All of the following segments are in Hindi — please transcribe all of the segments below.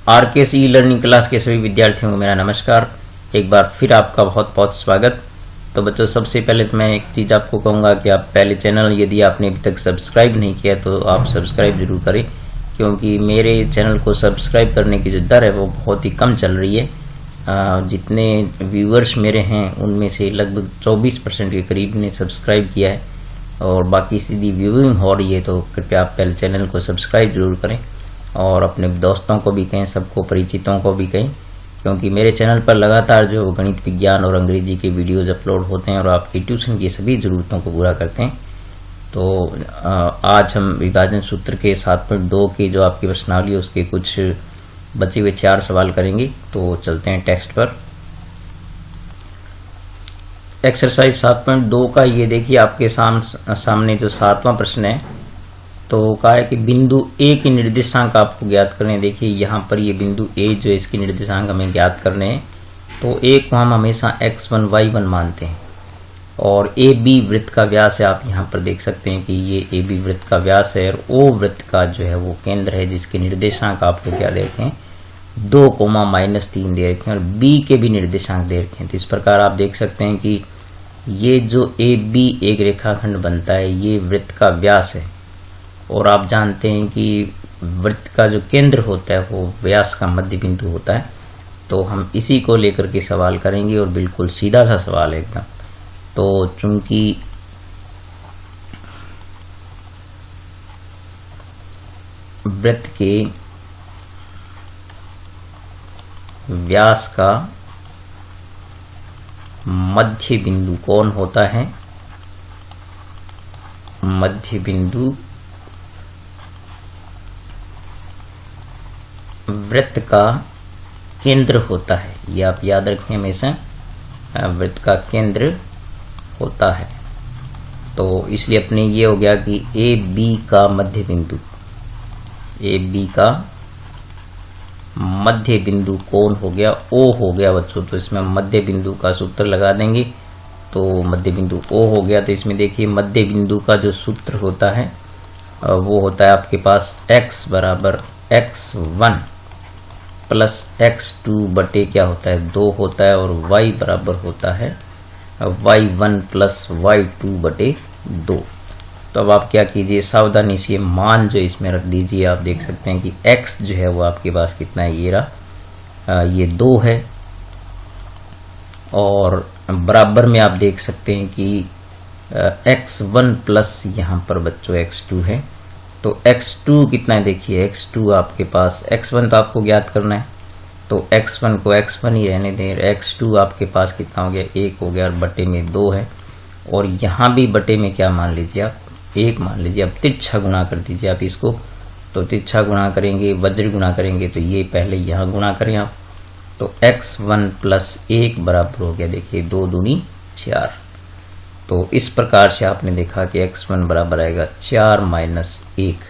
आरकेसी लर्निंग क्लास के सभी विद्यार्थियों को मेरा नमस्कार। एक बार फिर आपका बहुत बहुत स्वागत। तो बच्चों, सबसे पहले तो मैं एक चीज़ आपको कहूँगा कि आप पहले चैनल यदि आपने अभी तक सब्सक्राइब नहीं किया तो आप सब्सक्राइब जरूर करें, क्योंकि मेरे चैनल को सब्सक्राइब करने की जो दर है वो बहुत ही कम चल रही है। जितने व्यूअर्स मेरे हैं उनमें से लगभग 24% के करीब ने सब्सक्राइब किया है और बाकी सीधी व्यूइंग हो रही है। तो कृपया आप पहले चैनल को सब्सक्राइब जरूर करें और अपने दोस्तों को भी कहें, सबको परिचितों को भी कहें, क्योंकि मेरे चैनल पर लगातार जो गणित, विज्ञान और अंग्रेजी के वीडियोज अपलोड होते हैं और आपकी ट्यूशन की सभी ज़रूरतों को पूरा करते हैं। तो आज हम विभाजन सूत्र के 7.2 की जो आपकी प्रश्नावली है उसके कुछ बचे हुए 4 सवाल करेंगे। तो चलते हैं टेक्स्ट पर। एक्सरसाइज 7.2 का ये देखिए आपके सामने जो 7वां प्रश्न है, तो कहा है कि बिंदु ए के निर्देशांक आपको ज्ञात करने। देखिए यहाँ पर ये बिंदु ए जो है इसके निर्देशांक हमें ज्ञात करने हैं। तो ए को हम हमेशा x1 y1 मानते हैं और ए बी वृत्त का व्यास है। आप यहाँ पर देख सकते हैं कि ये ए बी वृत्त का व्यास है और ओ वृत्त का जो है वो केंद्र है, जिसके निर्देशांक आपको क्या दे रखे हैं, 2, -3 दे रखे हैं और बी के भी निर्देशांक दे रखे हैं। तो इस प्रकार आप देख सकते हैं कि ये जो ए बी एक रेखाखंड बनता है, ये वृत्त का व्यास है और आप जानते हैं कि वृत्त का जो केंद्र होता है वो व्यास का मध्य बिंदु होता है। तो हम इसी को लेकर के सवाल करेंगे और बिल्कुल सीधा सा सवाल है एकदम। तो चूंकि वृत्त के व्यास का मध्य बिंदु कौन होता है, मध्य बिंदु वृत्त का केंद्र होता है। ये आप याद रखें हमेशा, वृत्त का केंद्र होता है। तो इसलिए अपने ये हो गया कि ए बी का मध्य बिंदु, ए बी का मध्य बिंदु कौन हो गया, ओ हो गया बच्चों। तो इसमें मध्य बिंदु का सूत्र लगा देंगे। तो मध्य बिंदु ओ हो गया। तो इसमें देखिए मध्य बिंदु का जो सूत्र होता है वो होता है आपके पास x बराबर x1 प्लस x2 बटे क्या होता है, 2 होता है और y बराबर होता है y1 प्लस y2 बटे 2। तो अब आप क्या कीजिए, सावधानी से मान जो इसमें रख दीजिए। आप देख सकते हैं कि x जो है वो आपके पास कितना है, ये रहा, ये 2 है और बराबर में आप देख सकते हैं कि x1 प्लस यहाँ पर बच्चों x2 है। तो x2 कितना है, देखिए x2 आपके पास, x1 तो आपको ज्ञात करना है तो x1 को x1 ही रहने दें। x2 आपके पास कितना हो गया, 1 हो गया और बटे में 2 है और यहाँ भी बटे में क्या मान लीजिए आप, 1 मान लीजिए। अब तिरछा गुणा कर दीजिए आप इसको। तो तिरछा गुणा करेंगे, वज्र गुणा करेंगे, तो ये पहले यहाँ गुणा करें आप। तो x1 प्लस 1 बराबर हो गया, देखिए 2 दूनी 4। तो इस प्रकार से आपने देखा कि x1 बराबर आएगा 4 माइनस 1।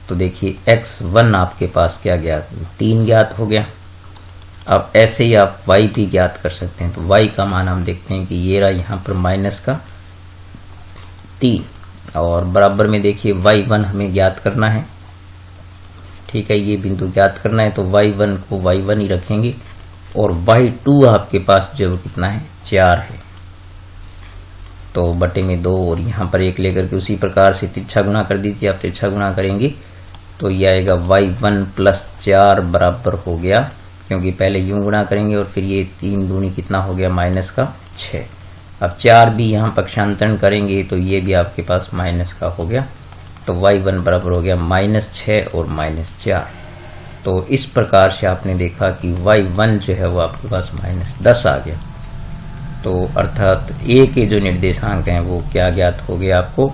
तो देखिए x1 आपके पास क्या ज्ञात, 3 ज्ञात हो गया। अब ऐसे ही आप y भी ज्ञात कर सकते हैं। तो y का मान हम देखते हैं कि ये रहा यहाँ पर माइनस का 3 और बराबर में देखिए y1 हमें ज्ञात करना है। ठीक है, ये बिंदु ज्ञात करना है तो y1 को y1 ही रखेंगे और y2 आपके पास जो कितना है, 4 है। तो बटे में 2 और यहाँ पर 1 लेकर के उसी प्रकार से तिरछा गुणा कर दीजिए। आप तिरछा गुणा करेंगे तो ये आएगा y1 प्लस 4 बराबर हो गया, क्योंकि पहले यूं गुणा करेंगे और फिर ये 3 दूनी कितना हो गया, माइनस का 6। अब 4 भी यहाँ पक्षांतरण करेंगे तो ये भी आपके पास माइनस का हो गया। तो y1 बराबर हो गया -6 और -4। तो इस प्रकार से आपने देखा कि y1 जो है वो आपके पास -10 आ गया। तो अर्थात ए के जो निर्देशांक हैं वो क्या ज्ञात हो गया आपको,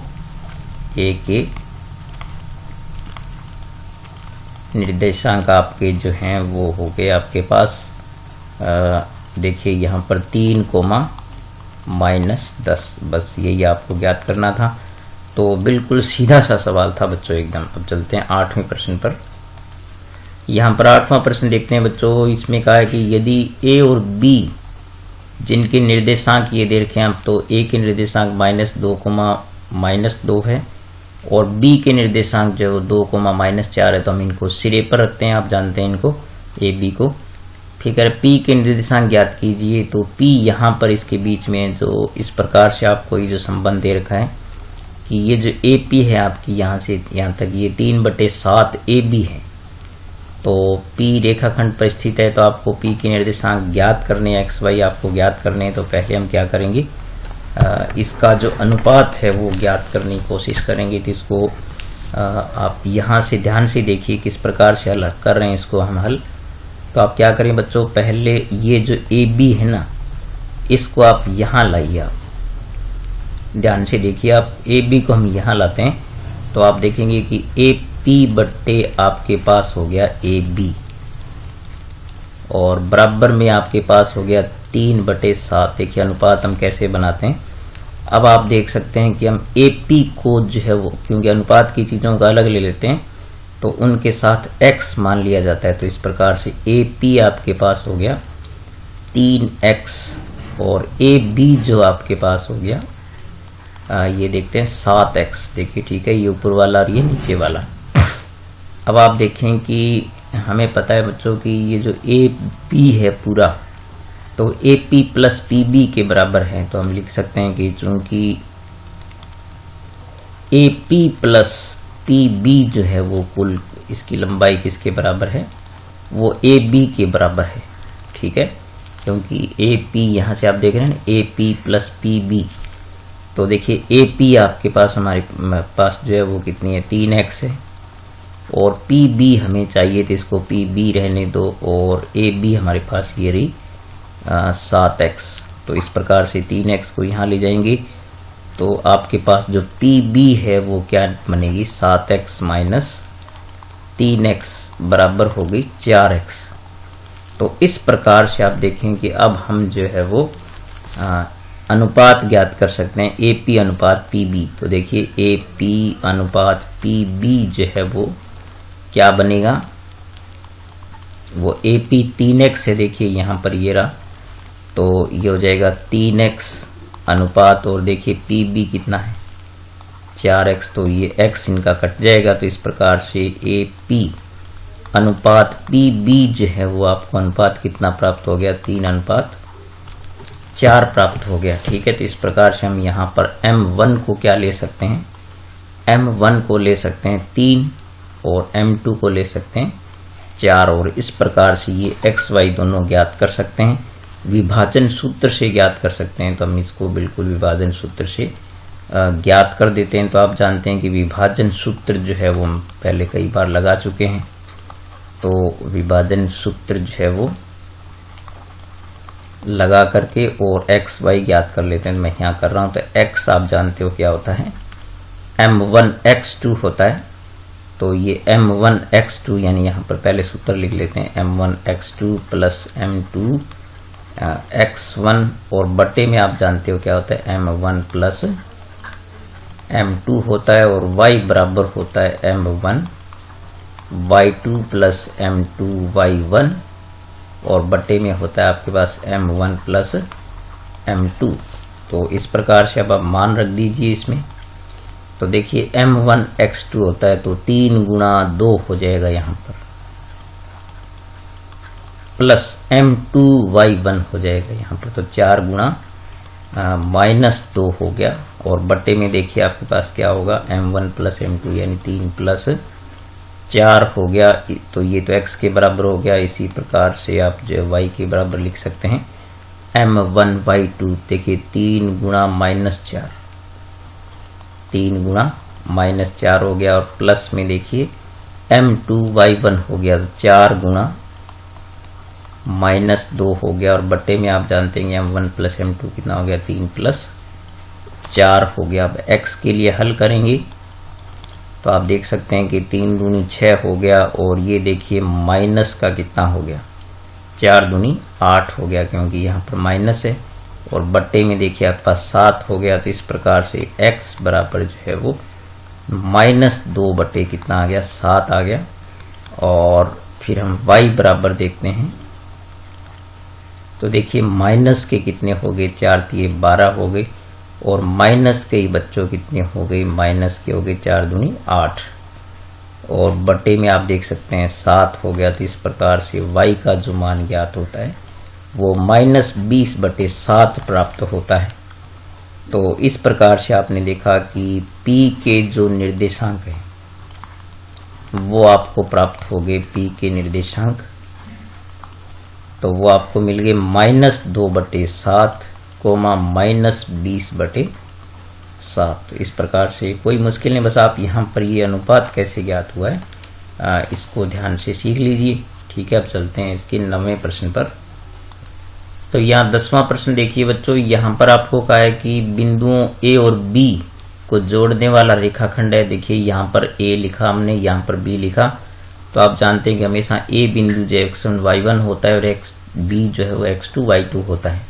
ए के निर्देशांक आपके जो हैं वो हो गए आपके पास, देखिए यहाँ पर 3, -10। बस यही आपको ज्ञात करना था। तो बिल्कुल सीधा सा सवाल था बच्चों एकदम। अब चलते हैं 8वें प्रश्न पर। यहाँ पर 8वां प्रश्न देखते हैं बच्चों। इसमें कहा है कि यदि ए और बी जिनके निर्देशांक ये दे रखे हैं आप, तो ए के निर्देशांक -2, है और बी के निर्देशांक जो 2, -4 है, तो हम इनको सिरे पर रखते हैं। आप जानते हैं इनको ए बी को। फिर कह रहे P के निर्देशांक ज्ञात कीजिए, तो P यहाँ पर इसके बीच में जो इस प्रकार से आपको ये जो संबंध दे रखा है कि ये जो AP है आपकी यहाँ से यहाँ तक ये 3/7 AB है। तो P रेखाखंड पर स्थित है, तो आपको P के निर्देशांक ज्ञात करने हैं, एक्स वाई आपको ज्ञात करने हैं। तो पहले हम क्या करेंगे, इसका जो अनुपात है वो ज्ञात करने की कोशिश करेंगे। तो इसको आप यहाँ से ध्यान से देखिए किस प्रकार से हल कर रहे हैं इसको हम हल। तो आप क्या करें बच्चों, पहले ये जो AB है ना, इसको आप यहाँ लाइए। आप ध्यान से देखिए, आप AB को हम यहाँ लाते हैं तो आप देखेंगे कि AP बट्टे आपके पास हो गया AB और बराबर में आपके पास हो गया 3/7। देखिए अनुपात हम कैसे बनाते हैं। अब आप देख सकते हैं कि हम AP को जो है वो, क्योंकि अनुपात की चीजों का अलग ले लेते हैं तो उनके साथ x मान लिया जाता है। तो इस प्रकार से AP आपके पास हो गया 3x और AB जो आपके पास हो गया ये देखते हैं 7x। देखिए ठीक है, ये ऊपर वाला और ये नीचे वाला। अब आप देखें कि हमें पता है बच्चों कि ये जो AP है पूरा, तो AP प्लस PB के बराबर है। तो हम लिख सकते हैं कि चूंकि AP प्लस PB जो है वो कुल इसकी लंबाई किसके बराबर है, वो AB के बराबर है। ठीक है, क्योंकि AP यहाँ से आप देख रहे हैं ना, AP प्लस PB। तो देखिए AP आपके पास हमारे पास जो है वो कितनी है, 3x है और PB हमें चाहिए तो इसको PB रहने दो और AB हमारे पास ये रही 7x। तो इस प्रकार से 3x को यहाँ ले जाएंगे तो आपके पास जो PB है वो क्या बनेगी, 7x माइनस 3x बराबर हो गई 4x। तो इस प्रकार से आप देखें कि अब हम जो है वो अनुपात ज्ञात कर सकते हैं, AP अनुपात PB। तो देखिए AP अनुपात PB जो है वो क्या बनेगा, वो AP 3x है। देखिए यहाँ पर ये रहा, तो ये हो जाएगा 3x अनुपात और देखिए PB कितना है 4x, तो ये x इनका कट जाएगा। तो इस प्रकार से AP अनुपात PB जो है वो आपको अनुपात कितना प्राप्त हो गया, 3:4 प्राप्त हो गया। ठीक है, तो इस प्रकार से हम यहाँ पर M1 को क्या ले सकते हैं, M1 को ले सकते हैं 3 और M2 को ले सकते हैं 4 और इस प्रकार से ये x y दोनों ज्ञात कर सकते हैं। विभाजन सूत्र से ज्ञात कर सकते हैं, तो हम इसको बिल्कुल विभाजन सूत्र से ज्ञात कर देते हैं। तो आप जानते हैं कि विभाजन सूत्र जो है वो हम पहले कई बार लगा चुके हैं। तो विभाजन सूत्र जो है वो लगा करके और x y ज्ञात कर लेते हैं। मैं यहाँ कर रहा हूँ, तो x आप जानते हो क्या होता है, M1x2 होता है। तो ये M1x2 यानी यहाँ पर पहले सूत्र लिख लेते हैं, M1x2 प्लस M2 x1 और बटे में आप जानते हो क्या होता है, M1 प्लस M2 होता है और y बराबर होता है M1 y2 plus M2 y1 और बटे में होता है आपके पास M1 प्लस M2। तो इस प्रकार से अब आप मान रख दीजिए इसमें। तो देखिए M1x2 होता है तो 3 गुणा 2 हो जाएगा यहाँ पर, प्लस M2y1 हो जाएगा यहाँ पर, तो 4 गुणा -2 हो गया और बटे में देखिए आपके पास क्या होगा, M1 प्लस M2 यानी 3 प्लस 4 हो गया। तो ये तो x के बराबर हो गया। इसी प्रकार से आप जो y के बराबर लिख सकते हैं M1y2। देखिए 3 गुणा -4, 3 गुणा -4 हो गया और प्लस में देखिए M2y1 हो गया, 4 गुणा -2 हो गया और बटे में आप जानते हैं M1 प्लस M2 कितना हो गया, 3 प्लस 4 हो गया। अब x के लिए हल करेंगे तो आप देख सकते हैं कि 3 दूनी 6 हो गया और ये देखिए माइनस का कितना हो गया, 4 दूनी 8 हो गया क्योंकि यहाँ पर माइनस है और बट्टे में देखिए आपके पास 7 हो गया। तो इस प्रकार से x बराबर जो है वो -2 बटे कितना आ गया, 7 आ गया। और फिर हम y बराबर देखते हैं तो देखिए माइनस के कितने हो गए, 4 3 12 हो गए और माइनस के ही बच्चों कितने हो गए, माइनस के हो गए 4 दूनी 8 और बटे में आप देख सकते हैं 7 हो गया। तो इस प्रकार से y का जो मान ज्ञात होता है वो -20/7 प्राप्त होता है। तो इस प्रकार से आपने देखा कि p के जो निर्देशांक है वो आपको प्राप्त हो गए। p के निर्देशांक तो वो आपको मिल गए -2/7 -20/7। इस प्रकार से कोई मुश्किल नहीं, बस आप यहाँ पर ये अनुपात कैसे ज्ञात हुआ है इसको ध्यान से सीख लीजिए। ठीक है, अब चलते हैं इसके 9वें प्रश्न पर। तो यहाँ 10वां प्रश्न देखिए बच्चों, यहाँ पर आपको कहा है कि बिंदुओं ए और बी को जोड़ने वाला रेखाखंड है। देखिए यहाँ पर ए लिखा हमने, यहाँ पर बी लिखा। तो आप जानते हैं कि हमेशा ए बिंदु जो x1 y1 होता है और बी जो है वो x2 y2 होता है।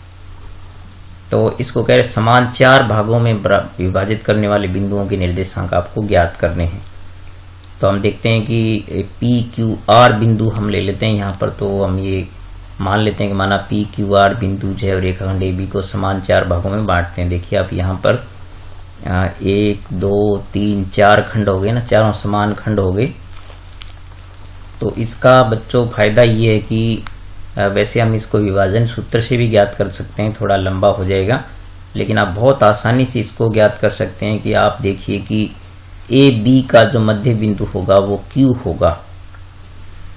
तो इसको कह रहे समान 4 भागों में विभाजित करने वाले बिंदुओं के निर्देशांक आपको ज्ञात करने हैं। तो हम देखते हैं कि PQR बिंदु हम ले लेते हैं यहाँ पर। तो हम ये मान लेते हैं कि माना PQR बिंदु जो है रेखाखंड AB को समान 4 भागों में बांटते हैं। देखिए आप यहाँ पर 1 2 3 4 खंड हो गए ना, चारों समान खंड हो गए। तो इसका बच्चों फायदा ये है कि वैसे हम इसको विभाजन सूत्र से भी ज्ञात कर सकते हैं, थोड़ा लंबा हो जाएगा, लेकिन आप बहुत आसानी से इसको ज्ञात कर सकते हैं कि आप देखिए कि ए बी का जो मध्य बिंदु होगा वो Q होगा,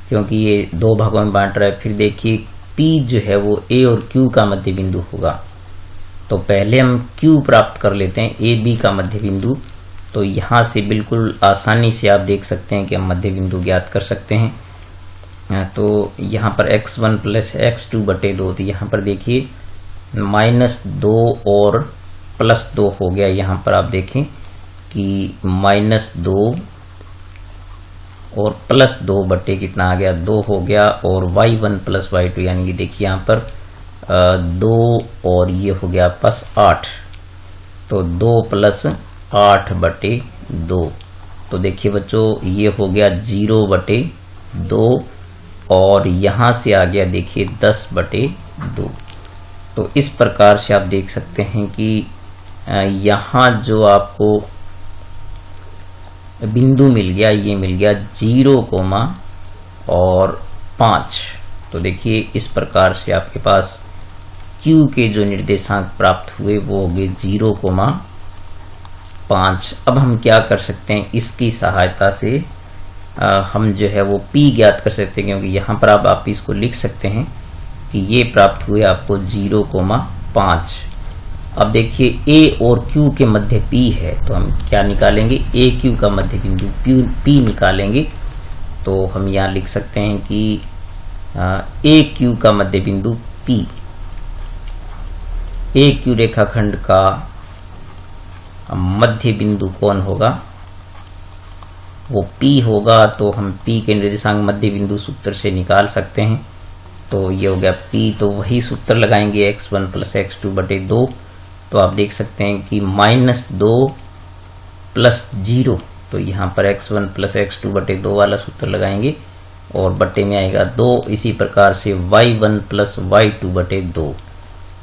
क्योंकि ये 2 भागों में बांट रहा है। फिर देखिए P जो है वो A और Q का मध्य बिंदु होगा। तो पहले हम Q प्राप्त कर लेते हैं, ए बी का मध्य बिंदु। तो यहाँ से बिल्कुल आसानी से आप देख सकते हैं कि हम मध्य बिंदु ज्ञात कर सकते हैं। तो यहाँ पर x1 + x2/2। तो यहाँ पर देखिए -2 और +2 हो गया। यहाँ पर आप देखें कि -2 और +2 बटे कितना आ गया, 2 हो गया। और y1 + y2 यानी कि देखिए यहाँ पर 2 और ये हो गया +8। तो 2 + 8/2। तो देखिए बच्चों ये हो गया 0/2 और यहाँ से आ गया देखिए 10/2। तो इस प्रकार से आप देख सकते हैं कि यहाँ जो आपको बिंदु मिल गया ये मिल गया 0,5। तो देखिए इस प्रकार से आपके पास Q के जो निर्देशांक प्राप्त हुए वो हो गए 0,5। अब हम क्या कर सकते हैं, इसकी सहायता से हम जो है वो P ज्ञात कर सकते हैं, क्योंकि यहाँ पर आप इसको लिख सकते हैं कि ये प्राप्त हुए आपको 0,5। अब देखिए A और Q के मध्य P है, तो हम क्या निकालेंगे, AQ का मध्य बिंदु P निकालेंगे। तो हम यहाँ लिख सकते हैं कि AQ का मध्य बिंदु P, AQ रेखाखंड का मध्य बिंदु कौन होगा, वो P होगा। तो हम P के निर्देशांक मध्य बिंदु सूत्र से निकाल सकते हैं। तो ये हो गया P, तो वही सूत्र लगाएंगे x1 + x2/2। तो आप देख सकते हैं कि -2 + 0। तो यहाँ पर x1 + x2/2 वाला सूत्र लगाएंगे और बटे में आएगा 2। इसी प्रकार से y1 + y2/2।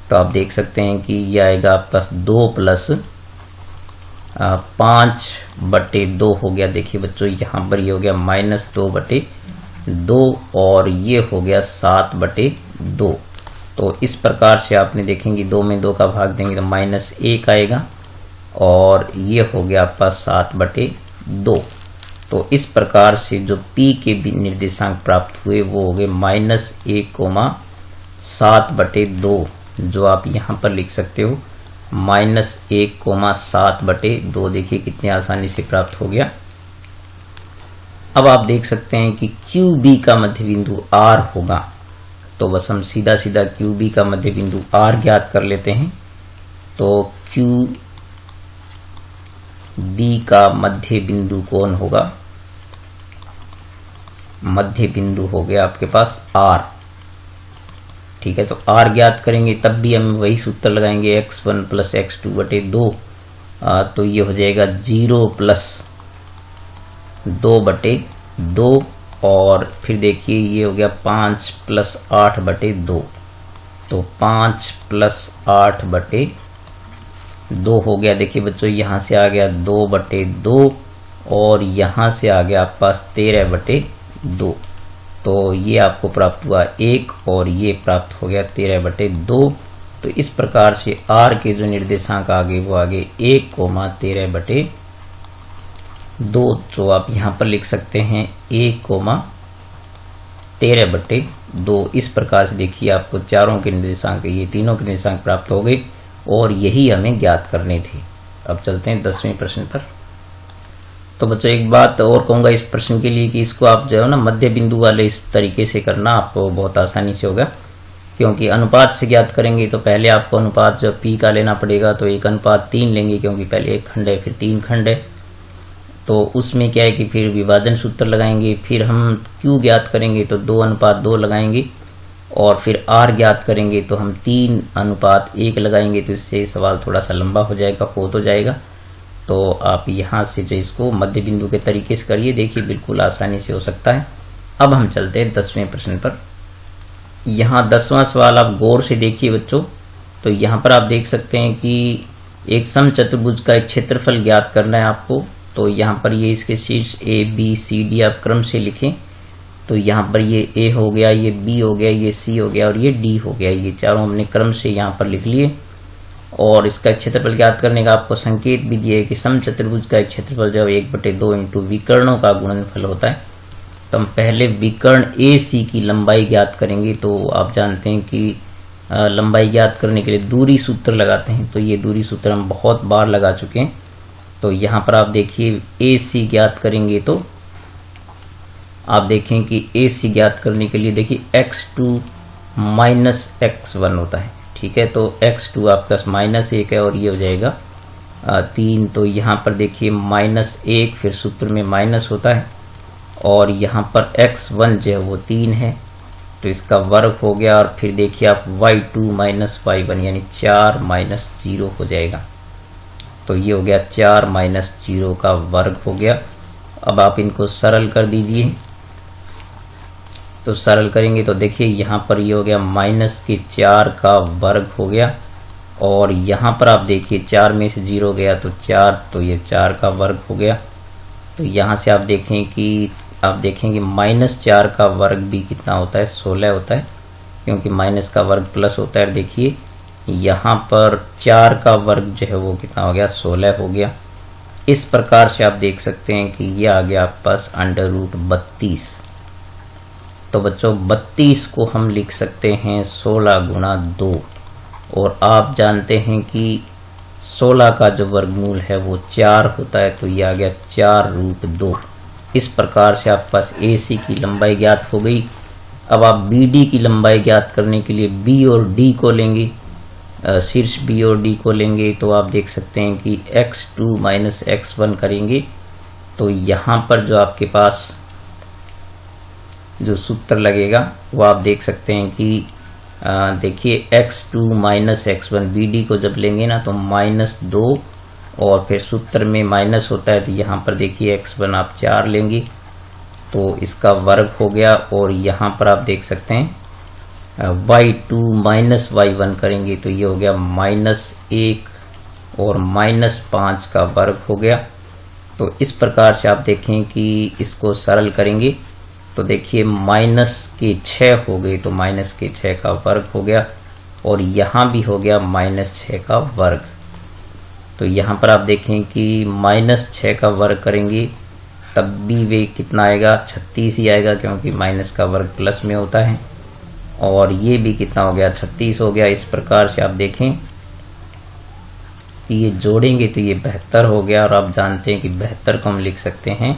तो आप देख सकते हैं कि ये आएगा आपका 2 + 5/2 हो गया। देखिए बच्चों यहाँ पर ये हो गया -2/2 और ये हो गया 7/2। तो इस प्रकार से आपने देखेंगे 2 में 2 का भाग देंगे तो -1 आएगा और ये हो गया आपका 7/2। तो इस प्रकार से जो P के निर्देशांक प्राप्त हुए वो हो गए -1,7/2, जो आप यहाँ पर लिख सकते हो -1,7/2। देखिए कितनी आसानी से प्राप्त हो गया। अब आप देख सकते हैं कि QB का मध्य बिंदु R होगा। तो बस हम सीधा सीधा QB का मध्य बिंदु R ज्ञात कर लेते हैं। तो QB का मध्य बिंदु कौन होगा, मध्य बिंदु हो गया आपके पास R। ठीक है, तो R ज्ञात करेंगे तब भी हम वही सूत्र लगाएंगे x1 + x2/2। तो ये हो जाएगा 0 + 2/2 और फिर देखिए ये हो गया 5 + 8/2। तो 5 + 8/2 हो गया। देखिए बच्चों यहाँ से आ गया 2/2 और यहाँ से आ गया आपके पास 13/2। तो ये आपको प्राप्त हुआ 1 और ये प्राप्त हो गया 13/2। तो इस प्रकार से r के जो निर्देशांक आगे वो आगे 1, 13/2। तो आप यहाँ पर लिख सकते हैं 1, 13/2। इस प्रकार से देखिए आपको चारों के निर्देशांक, ये तीनों के निर्देशांक प्राप्त हो गए और यही हमें ज्ञात करने थे। अब चलते हैं 10वें प्रश्न पर। तो बच्चों एक बात और कहूंगा इस प्रश्न के लिए कि इसको आप जो है ना मध्य बिंदु वाले इस तरीके से करना आपको बहुत आसानी से होगा, क्योंकि अनुपात से ज्ञात करेंगे तो पहले आपको अनुपात जब p का लेना पड़ेगा तो 1:3 लेंगे, क्योंकि पहले 1 खंड है फिर 3 खंड है। तो उसमें क्या है कि फिर विभाजन सूत्र लगाएंगे, फिर हम q ज्ञात करेंगे तो 2:2 लगाएंगे और फिर r ज्ञात करेंगे तो हम 3:1 लगाएंगे। तो इससे सवाल थोड़ा सा लंबा हो जाएगा, हो जाएगा। तो आप यहाँ से जो इसको मध्य बिंदु के तरीके से करिए, देखिए बिल्कुल आसानी से हो सकता है। अब हम चलते हैं 10वें प्रश्न पर। यहाँ 10वां सवाल आप गौर से देखिए बच्चों। तो यहाँ पर आप देख सकते हैं कि एक समचतुर्भुज का एक क्षेत्रफल ज्ञात करना है आपको। तो यहाँ पर ये इसके शीर्ष A B C D आप क्रम से लिखें। तो यहाँ पर ये A हो गया, ये B हो गया, ये C हो गया और ये D हो गया। ये चारों हमने क्रम से यहाँ पर लिख लिए और इसका क्षेत्रफल ज्ञात करने का आपको संकेत भी दिया है कि समचतुर्भुज का एक क्षेत्रफल जब 1/2 इंटू विकर्णों का गुणनफल होता है। तो हम पहले विकर्ण AC की लंबाई ज्ञात करेंगे। तो आप जानते हैं कि लंबाई ज्ञात करने के लिए दूरी सूत्र लगाते हैं। तो ये दूरी सूत्र हम बहुत बार लगा चुके हैं। तो यहाँ पर आप देखिए AC ज्ञात करेंगे तो आप देखें कि AC ज्ञात करने के लिए देखिए x2 माइनस x1 होता है, ठीक है। तो x2 आपका -1 है और ये हो जाएगा 3। तो यहाँ पर देखिए -1 फिर सूत्र में माइनस होता है और यहाँ पर x1 जो है वो 3 है, तो इसका वर्ग हो गया। और फिर देखिए आप y2 माइनस y1 यानी 4 माइनस 0 हो जाएगा। तो ये हो गया 4 माइनस 0 का वर्ग हो गया। अब आप इनको सरल कर दीजिए। तो सरल करेंगे तो देखिए यहाँ पर ये हो गया -4 का वर्ग हो गया और यहाँ पर आप देखिए 4 में से 0 गया तो 4, तो ये 4 का वर्ग हो गया। तो यहाँ से आप देखेंगे -4 का वर्ग भी कितना होता है, 16 होता है, क्योंकि माइनस का वर्ग प्लस होता है। देखिए यहाँ पर 4 का वर्ग जो है वो कितना हो गया, 16 हो गया। इस प्रकार से आप देख सकते हैं कि ये आ गया आपके पास √32। तो बच्चों 32 को हम लिख सकते हैं 16 गुणा 2 और आप जानते हैं कि 16 का जो वर्गमूल है वो 4 होता है। तो ये आ गया 4√2। इस प्रकार से आपके पास AC की लंबाई ज्ञात हो गई। अब आप BD की लंबाई ज्ञात करने के लिए B और D को लेंगे, शीर्ष B और D को लेंगे। तो आप देख सकते हैं कि x2 माइनस x1 करेंगे। तो यहाँ पर जो आपके पास जो सूत्र लगेगा वो आप देख सकते हैं कि देखिए x2 माइनस x1 BD को जब लेंगे ना तो -2 और फिर सूत्र में माइनस होता है। तो यहाँ पर देखिए x1 आप 4 लेंगे तो इसका वर्ग हो गया और यहाँ पर आप देख सकते हैं y2 माइनस y1 करेंगे तो ये हो गया -1 और -5 का वर्ग हो गया। तो इस प्रकार से आप देखें कि इसको सरल करेंगे तो देखिए -6 हो गई, तो -6 का वर्ग हो गया और यहाँ भी हो गया -6 का वर्ग। तो यहाँ पर आप देखें कि -6 का वर्ग करेंगे तब भी वे कितना आएगा, 36 ही आएगा, क्योंकि माइनस का वर्ग प्लस में होता है। और ये भी कितना हो गया, 36 हो गया। इस प्रकार से आप देखें कि ये जोड़ेंगे तो ये 72 हो गया। और आप जानते हैं कि 72 को हम लिख सकते हैं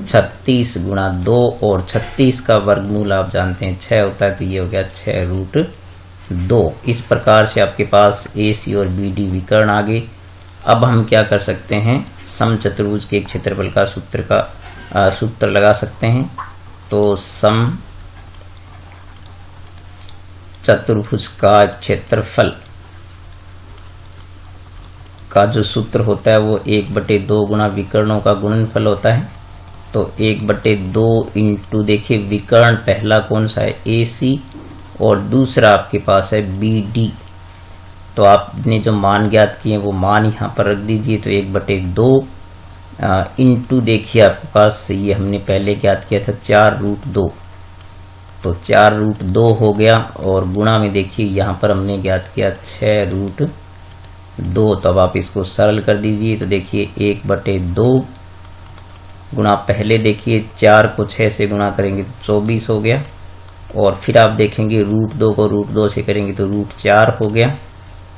36 गुणा 2 और 36 का वर्गमूल आप जानते हैं 6 होता है। तो ये हो गया 6√2। इस प्रकार से आपके पास AC और BD विकर्ण आ गए। अब हम क्या कर सकते हैं, समचतुर्भुज के क्षेत्रफल का सूत्र लगा सकते हैं। तो समचतुर्भुज का क्षेत्रफल का जो सूत्र होता है वो 1/2 गुणा विकर्णों का गुणनफल होता है। तो 1/2 इंटू देखिए विकर्ण पहला कौन सा है, AC, और दूसरा आपके पास है BD। तो आपने जो मान ज्ञात किए वो मान यहाँ पर रख दीजिए। तो 1/2 इनटू देखिए आपके पास ये हमने पहले ज्ञात किया था 4√2, तो 4√2 हो गया, और गुणा में देखिए यहाँ पर हमने ज्ञात किया 6√2। तो अब आप इसको सरल कर दीजिए, तो देखिए 1/2 गुणा, पहले देखिए 4 को 6 से गुणा करेंगे तो 24 हो गया, और फिर आप देखेंगे √2 को √2 से करेंगे तो √4 हो गया,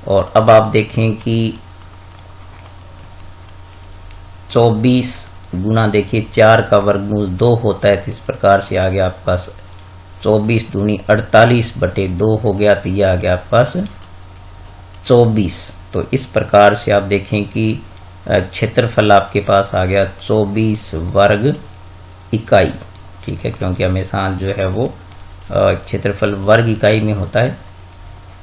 और अब आप देखें कि 24 गुणा देखिए 4 का वर्गमूल 2 होता है, तो इस प्रकार से आ गया आपके पास 24 दूनी 48/2 हो गया, तो यह आ गया आपके पास 24। तो इस प्रकार से आप देखें कि क्षेत्रफल आपके पास आ गया 24 वर्ग इकाई। ठीक है, क्योंकि हमेशा जो है वो क्षेत्रफल वर्ग इकाई में होता है।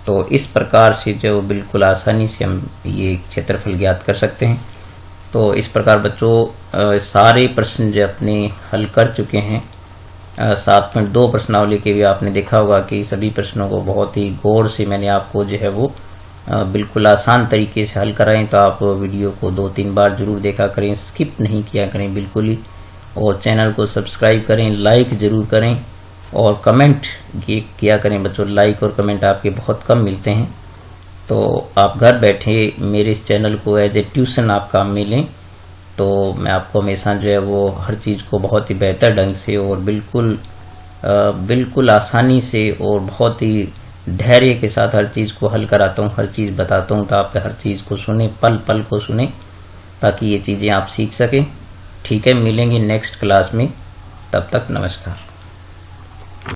तो इस प्रकार से जो बिल्कुल आसानी से हम ये क्षेत्रफल ज्ञात कर सकते हैं। तो इस प्रकार बच्चों सारे प्रश्न जो अपने हल कर चुके हैं, 7.2 प्रश्नावली के भी आपने देखा होगा कि सभी प्रश्नों को बहुत ही गौर से मैंने आपको जो है वो बिल्कुल आसान तरीके से हल कराएं। तो आप वीडियो को 2-3 बार जरूर देखा करें, स्किप नहीं किया करें बिल्कुल ही, और चैनल को सब्सक्राइब करें, लाइक जरूर करें और कमेंट किया करें बच्चों। लाइक और कमेंट आपके बहुत कम मिलते हैं, तो आप घर बैठे मेरे इस चैनल को एज ए ट्यूशन आप काम में लें, तो मैं आपको हमेशा जो है वो हर चीज़ को बहुत ही बेहतर ढंग से और बिल्कुल आसानी से और बहुत ही धैर्य के साथ हर चीज़ को हल कराता हूँ, हर चीज़ बताता हूँ। तो आप हर चीज़ को सुने, पल पल को सुने, ताकि ये चीज़ें आप सीख सकें। ठीक है, मिलेंगे नेक्स्ट क्लास में, तब तक नमस्कार।